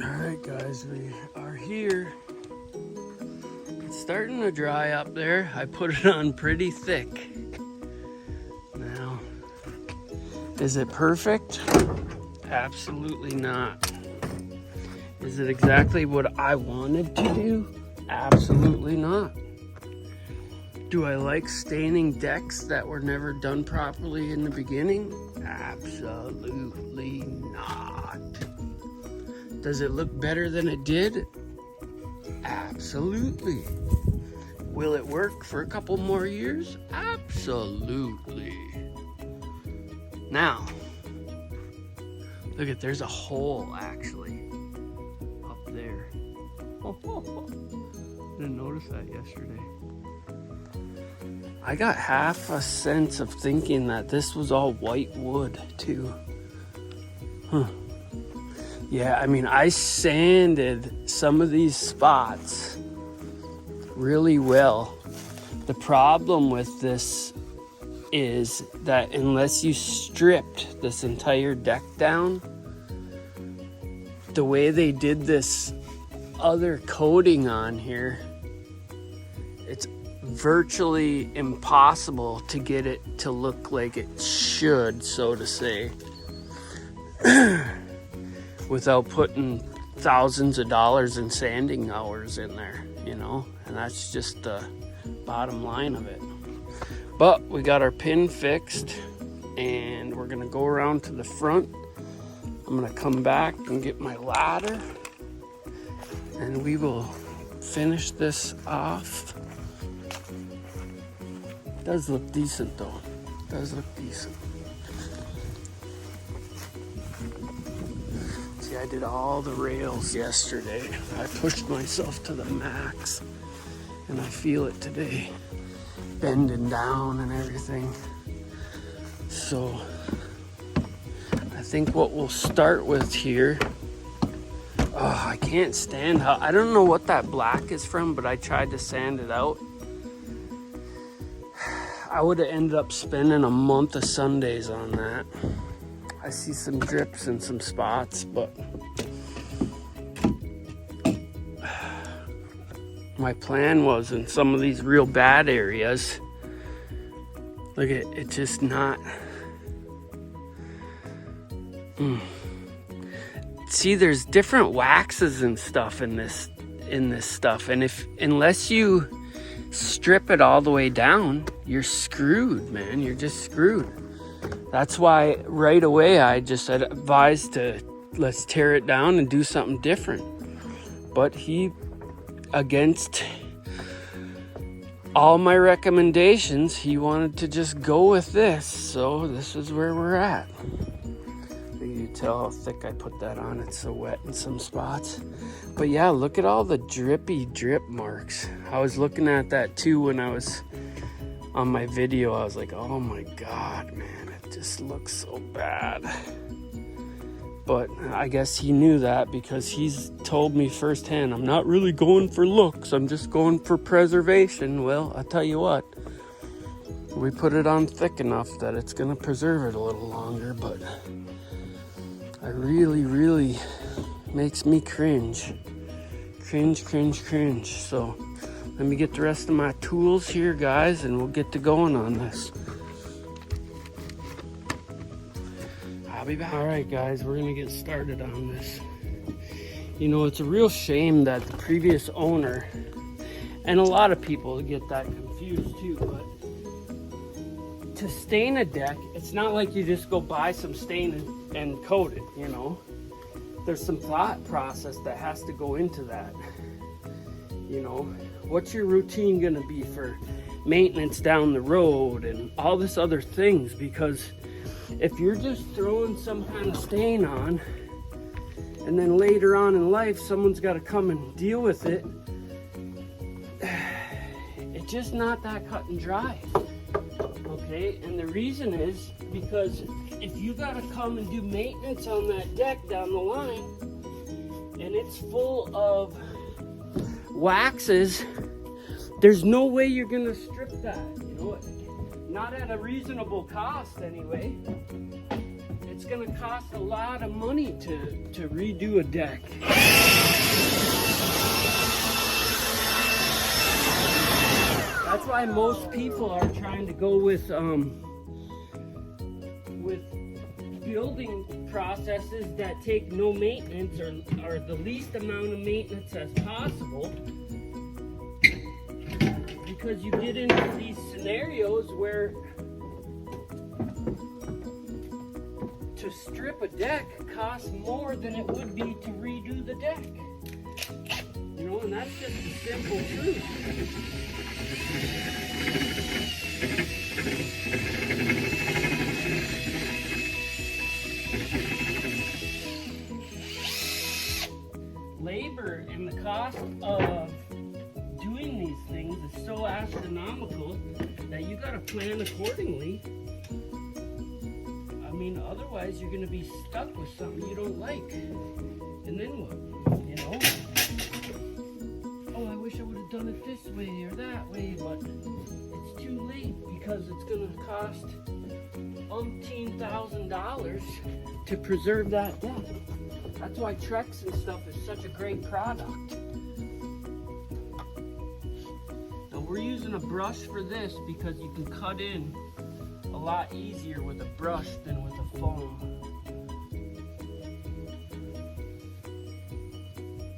Alright guys, we are here. It's starting to dry up there. I put it on pretty thick. Now, is it perfect? Absolutely not. Is it exactly what I wanted to do? Absolutely not. Do I like staining decks that were never done properly in the beginning? Absolutely not. Does it look better than it did? Absolutely. Will it work for a couple more years? Absolutely. Now, look at, there's a hole actually up there. Didn't notice that yesterday. I got half a sense of thinking that this was all white wood too. Yeah, I mean, I sanded some of these spots really well. The problem with this is that unless you stripped this entire deck down, the way they did this other coating on here, it's virtually impossible to get it to look like it should, so to say, without putting thousands of dollars in sanding hours in there, you know, and that's just the bottom line of it. But we got our pin fixed and we're gonna go around to the front. I'm gonna come back and get my ladder and we will finish this off. Does look decent though. Does look decent. See, I did all the rails yesterday. I pushed myself to the max and I feel it today. Bending down and everything. So I think what we'll start with here, oh, I can't stand how, I don't know what that black is from, but I tried to sand it out. I would have ended up spending a month of Sundays on that. I see some drips and some spots, but my plan was in some of these real bad areas, look at it, just not. See, there's different waxes and stuff in this stuff, and unless you strip it all the way down, you're screwed, man. You're just screwed. That's why right away I just advised to let's tear it down and do something different. But he, against all my recommendations, he wanted to just go with this. So this is where we're at. You can tell how thick I put that on. It's so wet in some spots. But yeah, look at all the drippy drip marks. I was looking at that too when I was on my video. I was like, oh my God, man, it just looks so bad. But I guess he knew that because he's told me firsthand, I'm not really going for looks, I'm just going for preservation. Well, I'll tell you what, we put it on thick enough that it's gonna preserve it a little longer, but I really makes me cringe. Cringe. So let me get the rest of my tools here, guys, and we'll get to going on this. I'll be back. All right, guys, we're gonna get started on this. You know, it's a real shame that the previous owner, and a lot of people get that confused too, but to stain a deck, it's not like you just go buy some stain and coat it, you know. There's some thought process that has to go into that. You know, what's your routine gonna be for maintenance down the road and all this other things? Because if you're just throwing some kind of stain on and then later on in life someone's got to come and deal with it, it's just not that cut and dry. Okay, and the reason is because if you got to come and do maintenance on that deck down the line and it's full of waxes, there's no way you're gonna strip that, you know, not at a reasonable cost anyway. it's gonna cost a lot of money to redo a deck. That's why most people are trying to go with building processes that take no maintenance or the least amount of maintenance as possible. Because you get into these scenarios where to strip a deck costs more than it would be to redo the deck. You know, and that's just the simple truth. Labor and the cost of doing these things is so astronomical that you gotta plan accordingly. I mean, otherwise you're gonna be stuck with something you don't like. And then what? You know? Oh, I wish I would have done it this way or that way, but it's too late because it's gonna cost $1,000 to preserve that deck. That's why Trex and stuff is such a great product. Now we're using a brush for this because you can cut in a lot easier with a brush than with a foam.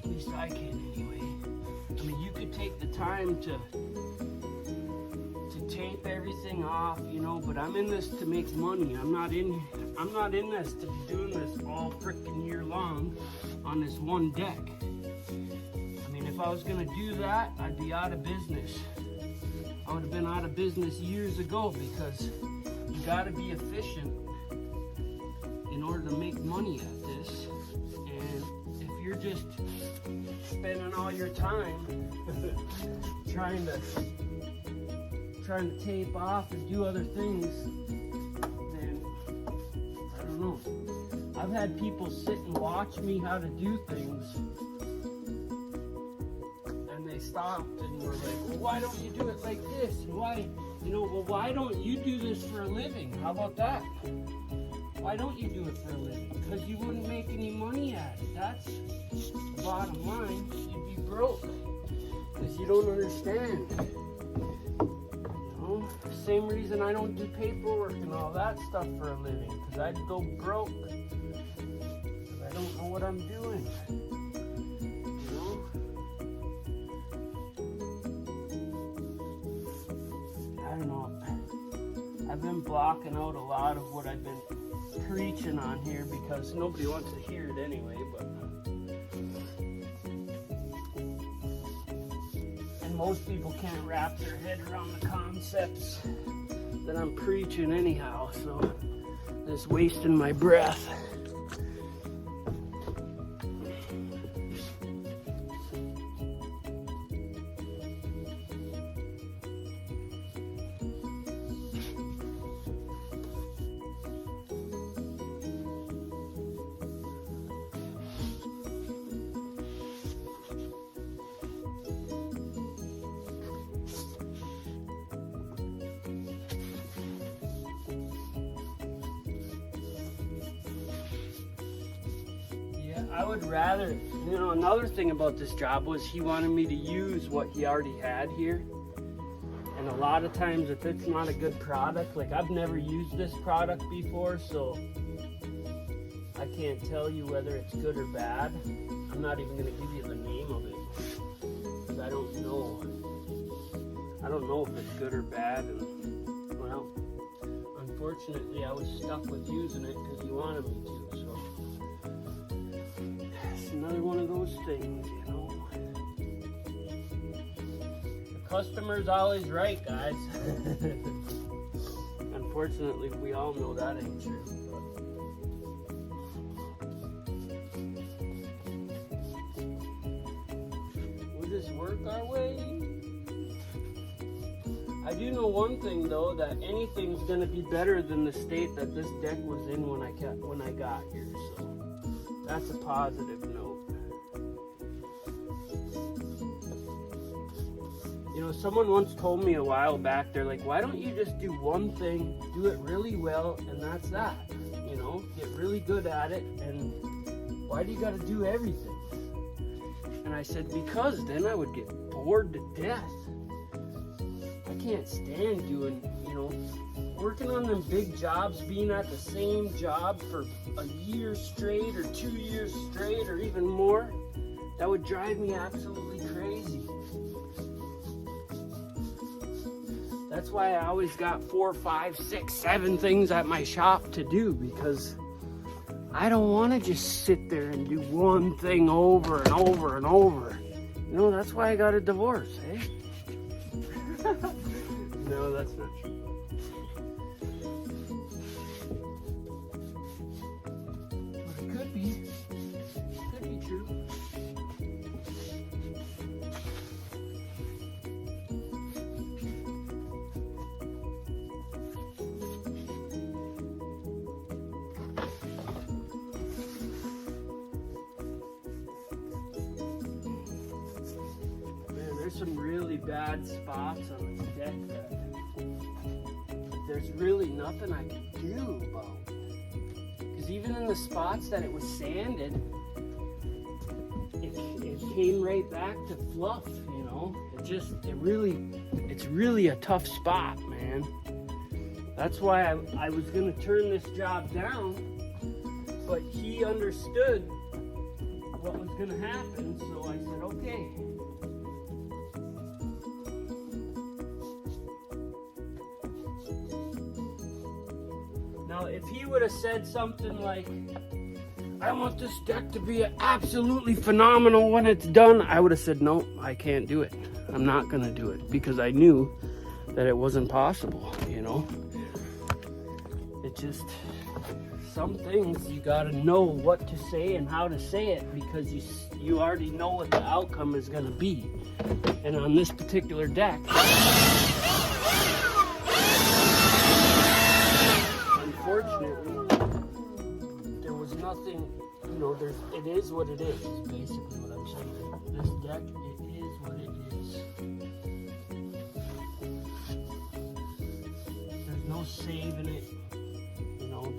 At least I can anyway. I mean, you could take the time to tape everything off, you know, but I'm in this to make money. I'm not in this to be doing this all freaking year long on this one deck. I mean, if I was gonna do that, I'd be out of business. I would have been out of business years ago because you gotta be efficient in order to make money at this. And if you're just spending all your time trying to tape off and do other things, then I don't know. I've had people sit and watch me how to do things, and they stopped and were like, well, why don't you do it like this? And why, you know, well, why don't you do this for a living? How about that? Why don't you do it for a living? Because you wouldn't make any money at it. That's the bottom line. You'd be broke because you don't understand. Same reason I don't do paperwork and all that stuff for a living, because I'd go broke because I don't know what I'm doing. You know? I don't know. I've been blocking out a lot of what I've been preaching on here because nobody wants to hear it anyway, but most people can't wrap their head around the concepts that I'm preaching anyhow, so just wasting my breath. I would rather, you know, another thing about this job was he wanted me to use what he already had here. And a lot of times if it's not a good product, like I've never used this product before, so I can't tell you whether it's good or bad. I'm not even going to give you the name of it because I don't know. I don't know if it's good or bad. And, well, unfortunately I was stuck with using it because he wanted me to, so. Another one of those things, you know. The customer's always right, guys. Unfortunately, we all know that ain't true. We'll just work our way. I do know one thing though, that anything's gonna be better than the state that this deck was in when I got here. So that's a positive note. You know, someone once told me a while back, they're like, why don't you just do one thing, do it really well, and that's that, you know? know, get really good at it, and why do you gotta do everything? And I said, because then I would get bored to death. I can't stand doing, you know, working on them big jobs, being at the same job for a year straight or 2 years straight or even more. That would drive me absolutely crazy. That's why I always got 4, 5, 6, 7 things at my shop to do, because I don't want to just sit there and do one thing over and over and over. You know, that's why I got a divorce, eh? No, that's not true. But it could be. Could be true. There's some really bad spots on this deck that there's really nothing I can do about. Because even in the spots that it was sanded, it came right back to fluff, you know? It's really a tough spot, man. That's why I was gonna turn this job down, but he understood what was gonna happen, so I said, okay. Now, if he would have said something like, I want this deck to be absolutely phenomenal when it's done, I would have said, no, I can't do it. I'm not gonna do it, because I knew that it wasn't possible, you know? It just, some things you gotta know what to say and how to say it, because you already know what the outcome is gonna be. And on this particular deck, unfortunately, there was nothing, you know, it is what it is basically what I'm saying. This deck, it is what it is. There's no saving it. You know,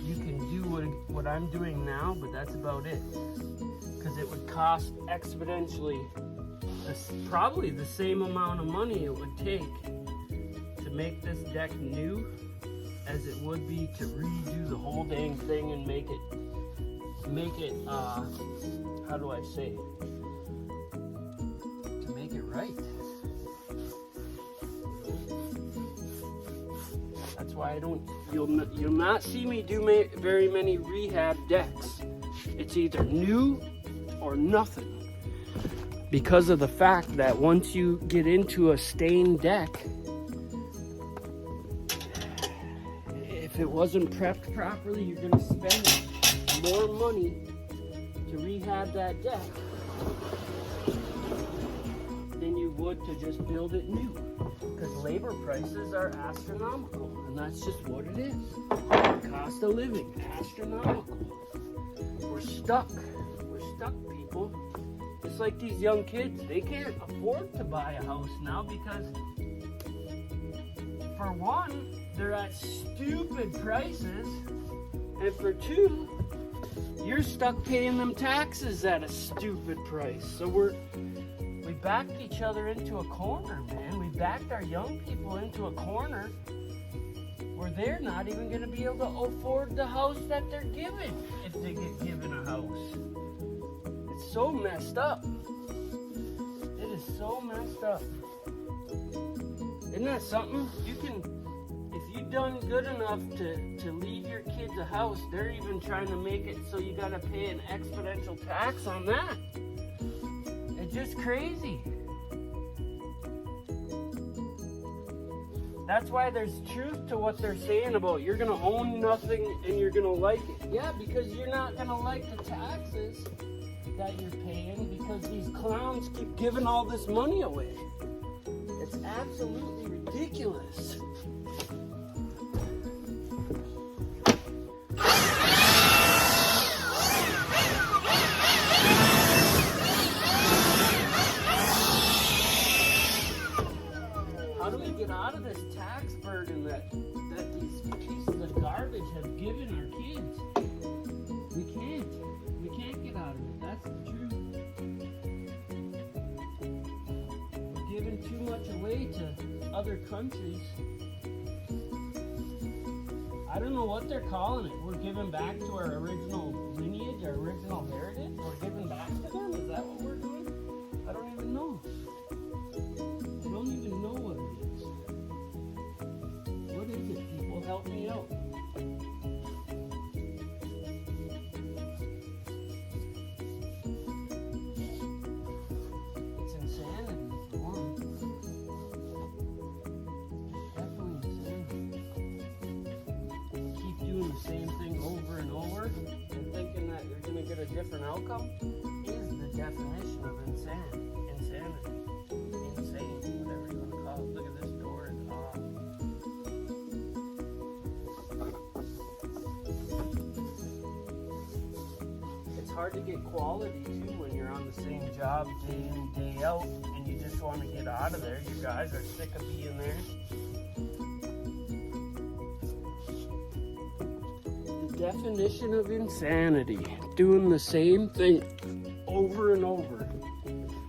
you can do what I'm doing now, but that's about it. Because it would cost exponentially, probably the same amount of money it would take to make this deck new as it would be to redo the whole dang thing and make it how do I say, to make it right. That's why you'll not see me do very many rehab decks. It's either new or nothing, because of the fact that once you get into a stained deck, if it wasn't prepped properly, you're going to spend more money to rehab that deck than you would to just build it new. Because labor prices are astronomical, and that's just what it is. Cost of living, astronomical. We're stuck. We're stuck, people. It's like these young kids, they can't afford to buy a house now because, for one, they're at stupid prices, and for two, you're stuck paying them taxes at a stupid price. So we backed each other into a corner, man. We backed our young people into a corner where they're not even going to be able to afford the house that they're given if they get given a house. It's so messed up. It is so messed up. Isn't that something? If you've done good enough to leave your kids a house, they're even trying to make it so you gotta pay an exponential tax on that. It's just crazy. That's why there's truth to what they're saying about you're gonna own nothing and you're gonna like it. Yeah, because you're not gonna like the taxes that you're paying because these clowns keep giving all this money away. It's absolutely ridiculous. How do we get out of this tax burden that these pieces of garbage have given our That's the truth. We're giving too much away to other countries. I don't know what they're calling it. We're giving back to our original lineage, our original heritage. We're giving back to them? Is that what we're doing? I don't even know. I don't even know what it is. What is it, people? Help me out. It's insanity for one. Definitely insanity. Keep doing the same thing over and over and thinking that you're going to get a different outcome is the definition of insanity. Insane, whatever you want to call it. Look at this door. It's off. It's hard to get quality too when you're on the same job day in, day out, and you just want to get out of there. You guys are sick of being there. The definition of insanity: doing the same thing over and over,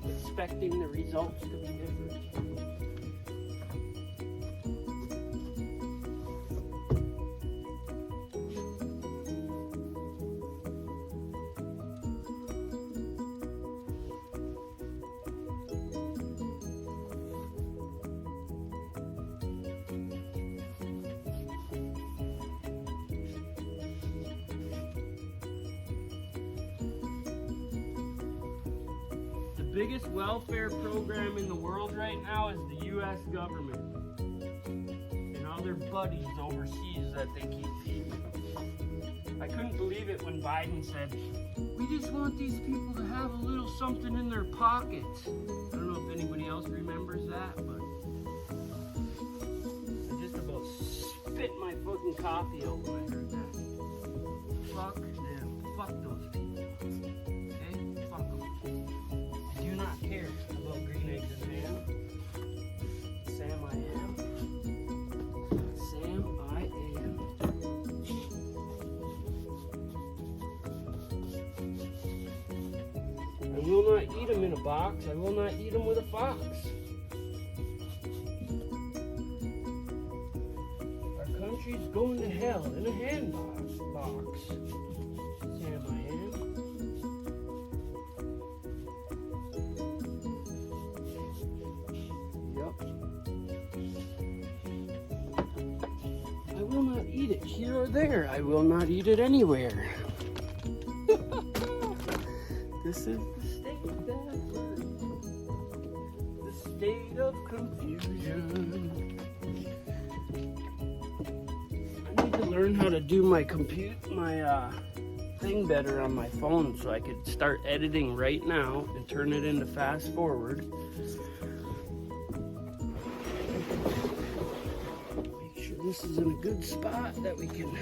expecting the results to be different. The biggest welfare program in the world right now is the U.S. government and all their buddies overseas that they keep feeding. I couldn't believe it when Biden said, "We just want these people to have a little something in their pockets." I don't know if anybody else remembers that, but I just about spit my fucking coffee out when I heard that. Fuck them. Fuck those people. Okay? Fuck them. I do not care about green eggs and ham. Sam, I am. Sam, I am. I will not eat them in a box. I will not eat them with a fox. Our country's going to hell in a hand box. Sam, I am. I will not eat it here or there. I will not eat it anywhere. This is the state that we're in. The state of confusion. I need to learn how to do my thing better on my phone so I could start editing right now and turn it into fast forward. This is in a good spot that we can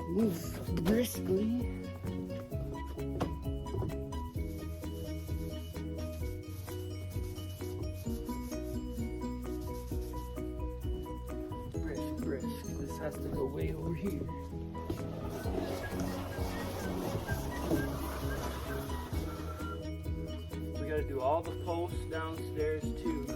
move briskly. Brisk. This has to go way over here. We gotta do all the posts downstairs too.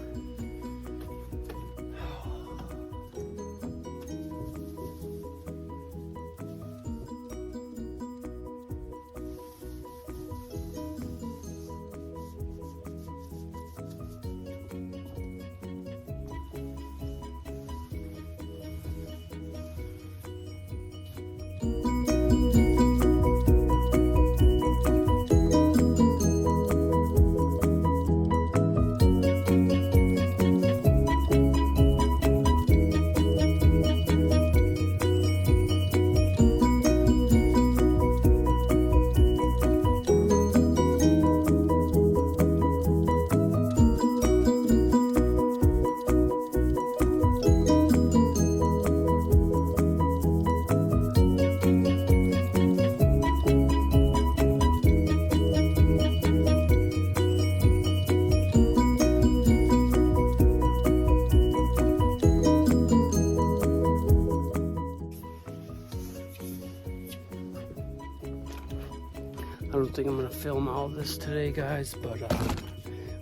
don't think I'm gonna film all this today, guys, but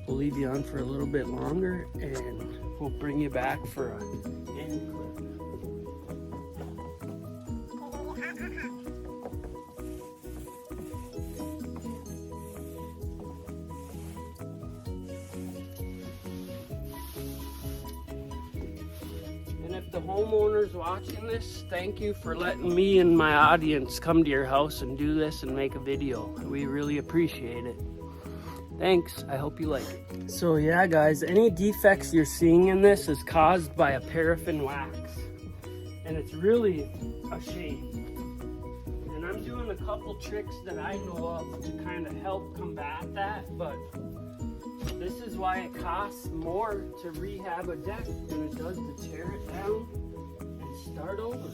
we'll leave you on for a little bit longer and we'll bring you back for an end clip. And if the homeowner's watching this, thank you for letting me and my audience come to your house and do this and make a video. We really appreciate it. Thanks, I hope you like it. So yeah guys, any defects you're seeing in this is caused by a paraffin wax. And it's really a shame. And I'm doing a couple tricks that I know of to kind of help combat that, but this is why it costs more to rehab a deck than it does to tear it down and start over.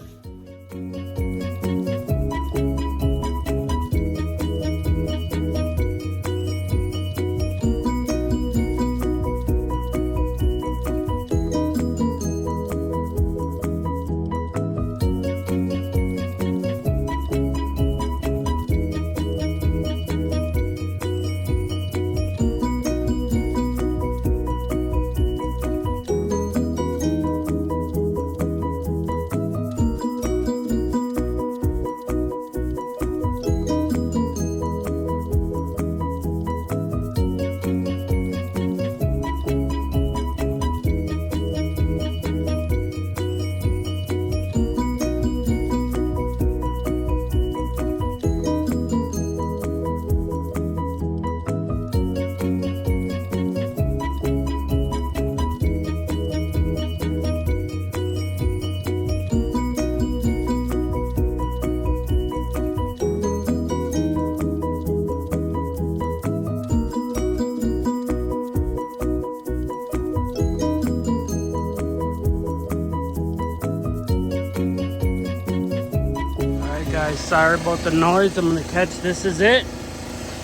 Guys, sorry about the noise. I'm gonna catch this is it.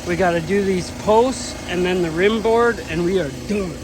We gotta do these posts and then the rim board and we are done.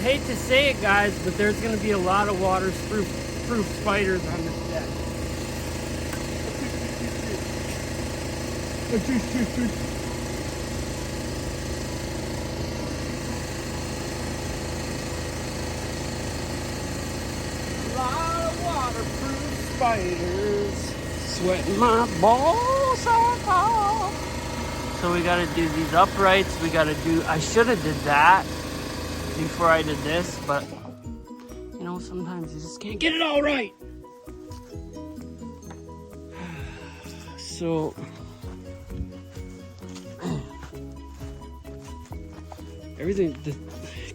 hate to say it, guys, but there's going to be a lot of waterproof spiders on this deck. A lot of waterproof spiders sweating my balls off. So we gotta do these uprights. We gotta do, I should have did that before I did this, but you know, sometimes you just can't get it all right. So everything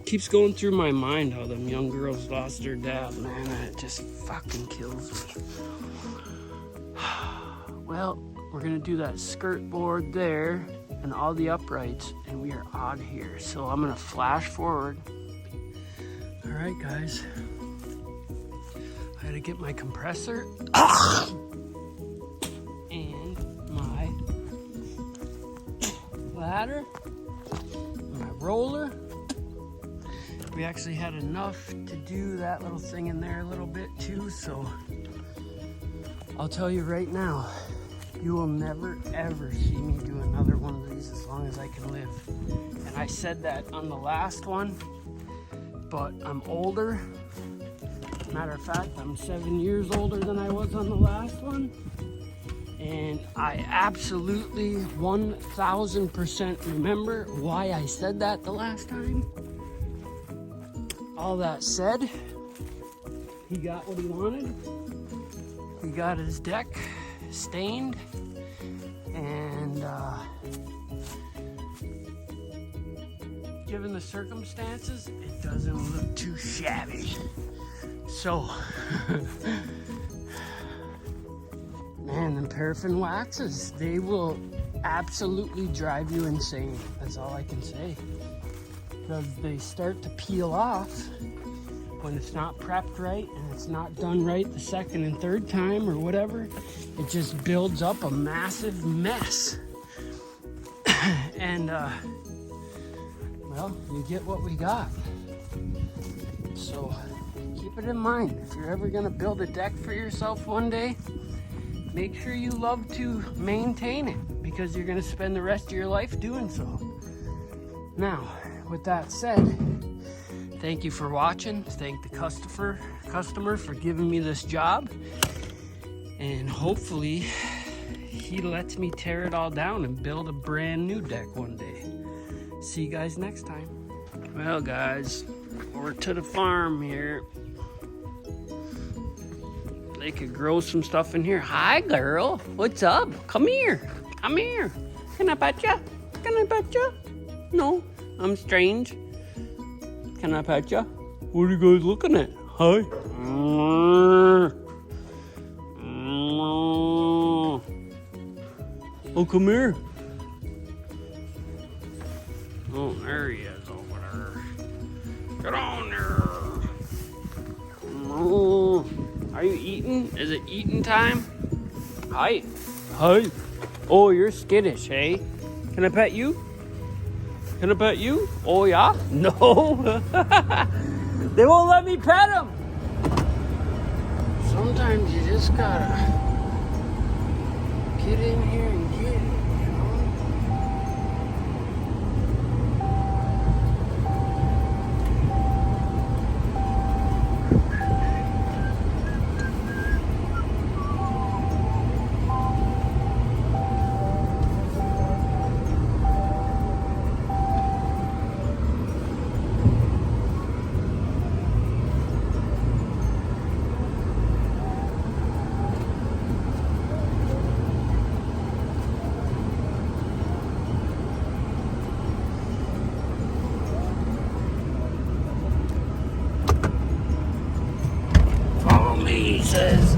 keeps going through my mind how them young girls lost their dad, man, and it just fucking kills me. Well, we're gonna do that skirt board there and all the uprights, and we are out here. So I'm gonna flash forward. All right, guys. I had to get my compressor and my ladder, my roller. We actually had enough to do that little thing in there a little bit too, so I'll tell you right now, you will never ever see me do another one of these as long as I can live. And I said that on the last one, but I'm older. Matter of fact, I'm 7 years older than I was on the last one. And I absolutely 1000% remember why I said that the last time. All that said, he got what he wanted. He got his deck stained, and given the circumstances, it doesn't look too shabby. So, man, them paraffin waxes, they will absolutely drive you insane. That's all I can say. Because they start to peel off when it's not prepped right and it's not done right the second and third time or whatever. It just builds up a massive mess. And, well, you get what we got. So keep it in mind. If you're ever gonna build a deck for yourself one day, make sure you love to maintain it, because you're gonna spend the rest of your life doing so. Now, with that said, thank you for watching. Thank the customer for giving me this job. And hopefully he lets me tear it all down and build a brand new deck one day. See you guys next time. Well, guys, over to the farm here. They could grow some stuff in here. Hi, girl. What's up? Come here. Come here. Can I pet ya? Can I pet ya? No, I'm strange. Can I pet ya? What are you guys looking at? Hi. Oh, come here. Oh, there he is over there. Get on there. Oh, are you eating? Is it eating time? Hi. Hi. Oh, you're skittish, hey? Can I pet you? Can I pet you? Oh, yeah? No. They won't let me pet him. Sometimes you just gotta get in here and get it, you know? He says,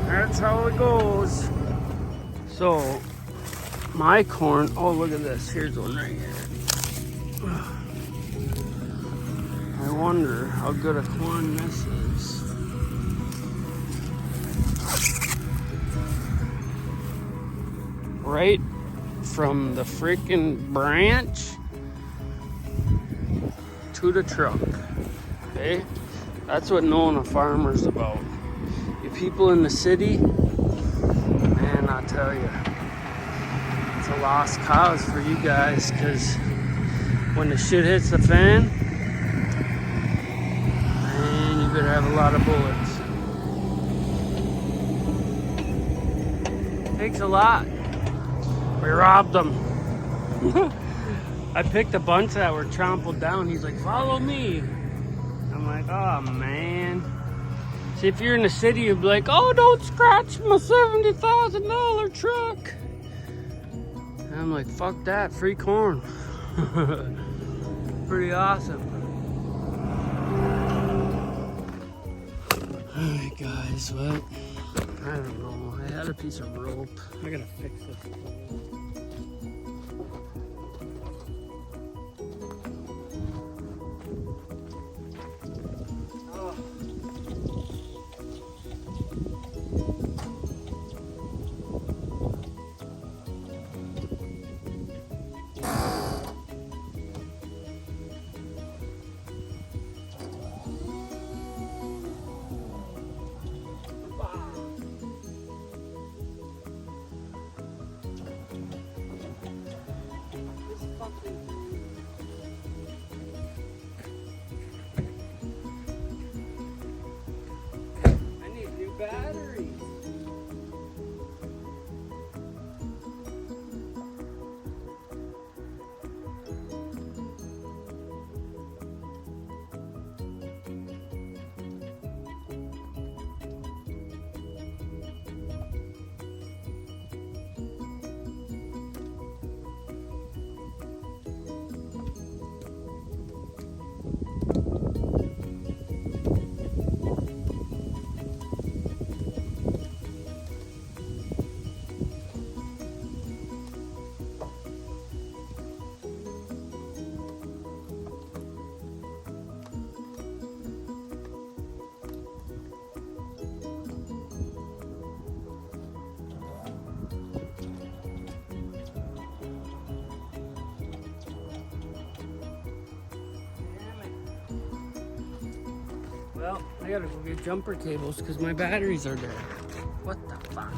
that's how it goes. So my corn, oh, look at this, here's one right here. I wonder how good a corn this is. Right from the freaking branch to the truck. Okay? That's what knowing a farmer's about. You people in the city, man, I'll tell you, it's a lost cause for you guys, because when the shit hits the fan, man, you better have a lot of bullets. Thanks a lot. We robbed them. I picked a bunch that were trampled down. He's like, follow me. I'm like, oh man. See, if you're in the city, you'd be like, oh, don't scratch my $70,000 truck. And I'm like, fuck that, free corn. Pretty awesome. Alright guys, well, I don't know. I had a piece of rope. I gotta fix this. Batteries. Well, I gotta go get jumper cables because my batteries are dead. What the fuck?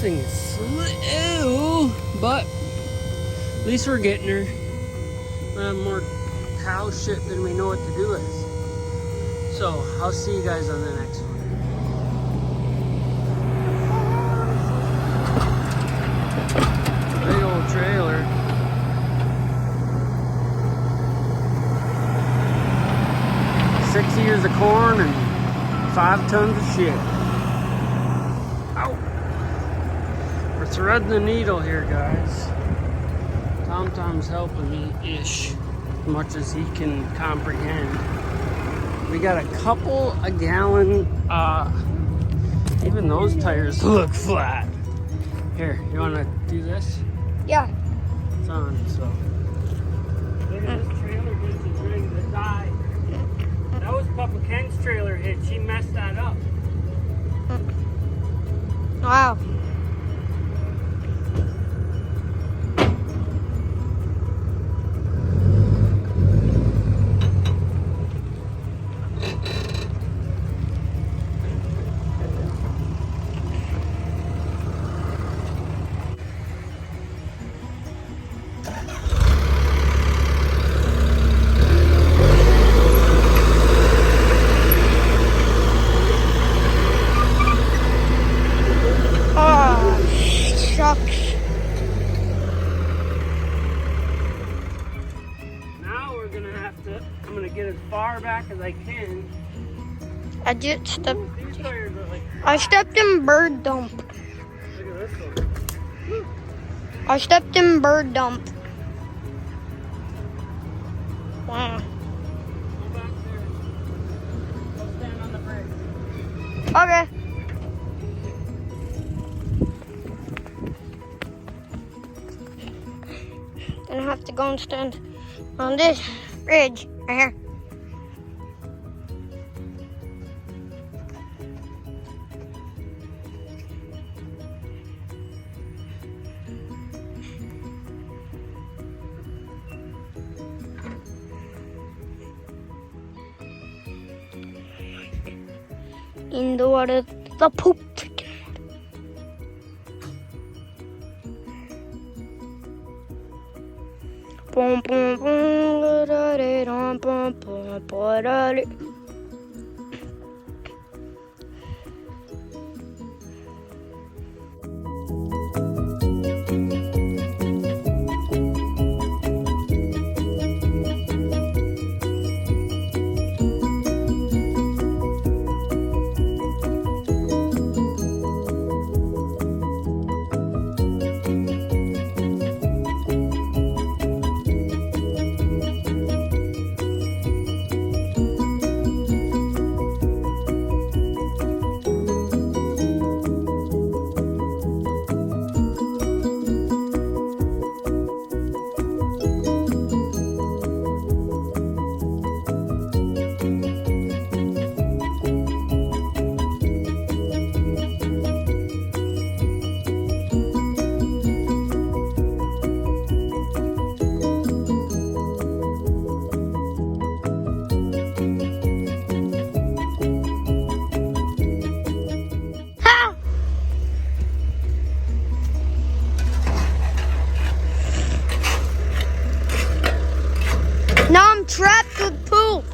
thing is slow, but at least we're getting her. We have more cow shit than we know what to do with. So I'll see you guys on the next one. Big old trailer. 6 ears of corn and 5 tons of shit. Ow! We're threading the needle here, guys. Tom's helping me ish, as much as he can comprehend. We got a couple a gallon. Even those tires look flat. Here, you want to do this? Yeah. It's on, so. Look at this trailer hitch is ready to die. That was Papa Ken's trailer hitch. He messed that up. Wow. Shucks. Now we're gonna have to, I'm gonna get as far back as I can. These tires are like, I stepped in bird dump. look at this one. I stepped in bird dump. Wow. Go back there. Go stand on the bridge. Okay. Then I have to go and stand on this ridge right here. In the water, the poop. Boom, boom, boom, da da da, boom, boom, da da. Now I'm trapped with poop.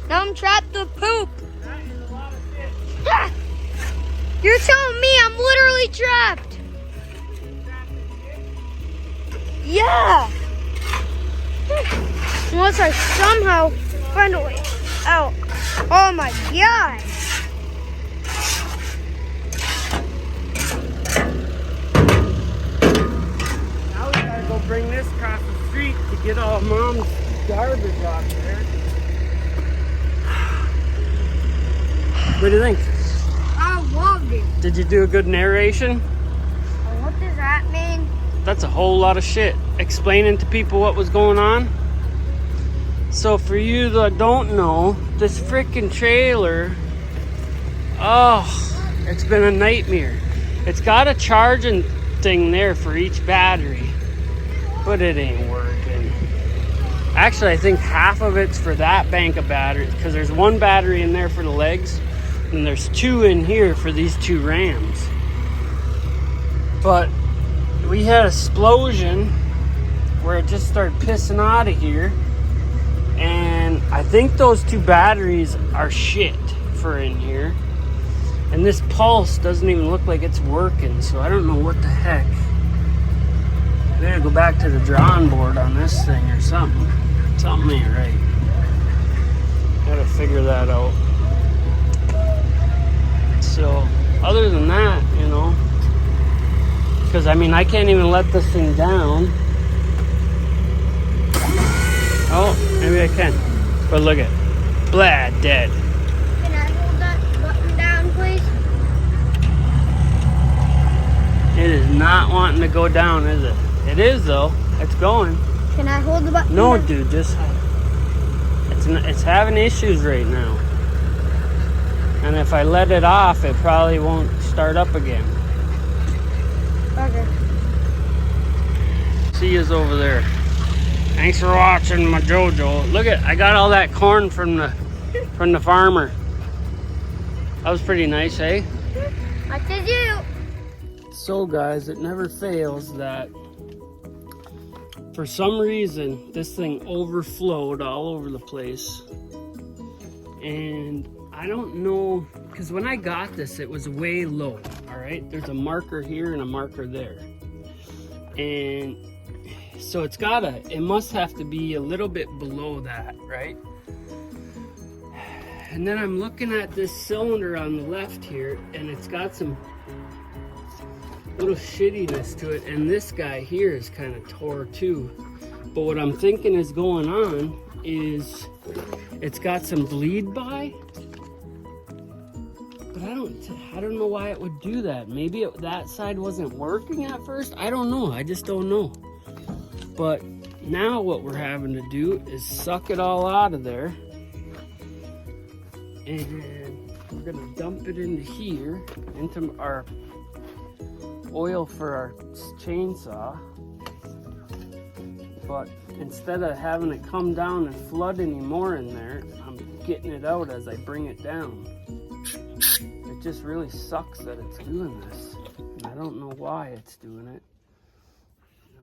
Now I'm trapped with poop. That is a lot of shit. Ah! You're telling me I'm literally trapped. Yeah. Unless I somehow find a way out. Oh my God. Now we gotta go bring this across the street to get all Mom's garbage off there. What do you think? I loved it. Did you do a good narration? What does that mean? That's a whole lot of shit. Explaining to people what was going on. So for you that don't know, this freaking trailer, oh, it's been a nightmare. It's got a charging thing there for each battery, but it ain't working. Actually, I think half of it's for that bank of batteries, because there's one battery in there for the legs, and there's two in here for these two Rams. But we had an explosion where it just started pissing out of here. And I think those 2 batteries are shit for in here. And this pulse doesn't even look like it's working, so I don't know what the heck. I gotta go back to the drawing board on this thing or something. Something ain't right. Gotta figure that out. So, other than that, you know, because I mean, I can't even let this thing down. Oh, maybe I can. But look at it. Blah, dead. Can I hold that button down, please? It is not wanting to go down, is it? It is, though. It's going. Can I hold the button No, down? dude, just... It's having issues right now. And if I let it off, it probably won't start up again. Okay. See yous over there. Thanks for watching my JoJo. Look at, I got all that corn from the farmer. That was pretty nice, eh? What did you? So guys, it never fails that for some reason this thing overflowed all over the place. And I don't know, because when I got this, it was way low, all right? There's a marker here and a marker there. And so it must have to be a little bit below that, right? And then I'm looking at this cylinder on the left here, and it's got some little shittiness to it, and this guy here is kind of tore too. But what I'm thinking is going on is it's got some bleed by, but I don't know why it would do that. Maybe that side wasn't working at first. I don't know. I just don't know. But now what we're having to do is suck it all out of there, and we're gonna dump it into here, into our oil for our chainsaw. But instead of having it come down and flood anymore in there, I'm getting it out as I bring it down. It just really sucks that it's doing this. And I don't know why it's doing it.